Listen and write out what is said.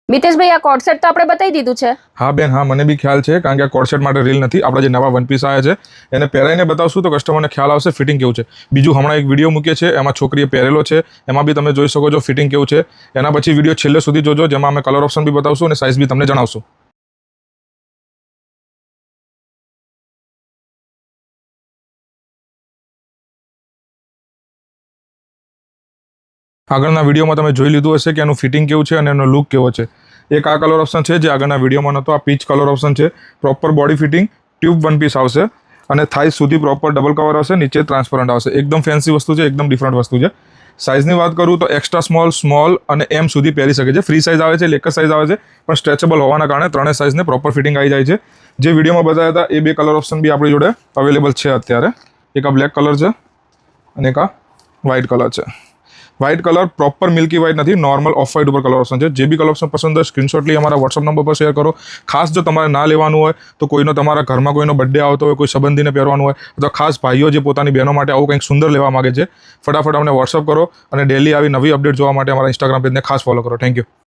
મિતેશભાઈ આ coat set તો આપણે બતાવી દીધું છે। હા બેન, હા મને બી ખ્યાલ છે, કારણ કે આ કોટ સેટ માટે રીલ નથી, આપણે જે નવા વન પીસ આવ્યા છે એને પહેરાઈને બતાવશું તો કસ્ટમરને ખ્યાલ આવશે ફિટિંગ કેવું છે। બીજું હમણાં એક વિડીયો મૂકીએ છે, એમાં છોકરીએ પહેરેલો છે, એમાં બી તમે જોઈ શકો છો ફિટિંગ કેવું છે। એના પછી વિડીયો છેલ્લે સુધી જોજો, જેમાં અમે કલર ઓપ્શન બી બતાવશું અને સાઇઝ બી તમને જણાવશું। આગળના વિડીયોમાં તમે જોઈ લીધું હશે કે એનું ફિટિંગ કેવું છે અને એનો લુક કેવો છે। એક આ કલર ઓપ્શન છે જે આગળના વિડીયોમાં નહોતો, આ પીચ કલર ઓપ્શન છે। Proper body fitting tube one piece આવશે અને થાઈ સુધી પ્રોપર ડબલ કવર આવશે, નીચે ટ્રાન્સપરન્ટ આવશે। એકદમ ફેન્સી વસ્તુ છે, એકદમ ડિફરન્ટ વસ્તુ છે। સાઇઝની વાત કરું તો એક્સ્ટ્રા સ્મોલ, સ્મોલ અને એમ સુધી પહેરી શકે છે। ફ્રી સાઇઝ આવે છે, એક જ સાઇઝ આવે છે, પણ સ્ટ્રેચેબલ હોવાના કારણે ત્રણેય સાઇઝને પ્રોપર ફિટિંગ આવી જાય છે। જે વિડીયોમાં બતાવ્યા હતા એ બે કલર ઓપ્શન બી આપણી જોડે અવેલેબલ છે અત્યારે। એક આ બ્લેક કલર છે અને એક આ વ્હાઇટ કલર છે। White colour proper milky white નથી, નોર્મલ ઓફ વ્હાઇટ ઉપર કલર ઓપ્શન છે। જે બી કલર ઓપ્શન પસંદ હોય સ્ક્રીનશોટ લઈ અમારા વોટ્સઅપ નંબર પર શેર કરો। ખાસ જો તમારે ના લેવાનું હોય તો કોઈનો તમારા ઘરમાં કોઈનો બર્થડે આવતો હોય, કોઈ સંબંધીને પહેરવાનું હોય, અથવા ખાસ ભાઈઓ જે પોતાની બહેનો માટે આવું કંઈક સુંદર લેવા માગે છે, ફટાફટ અમને વોટ્સઅપ કરો અને ડેલી આવી નવી અપડેટ જોવા માટે અમારા ઇન્સ્ટાગ્રામ પેજને ખાસ ફોલો કરો। Thank you.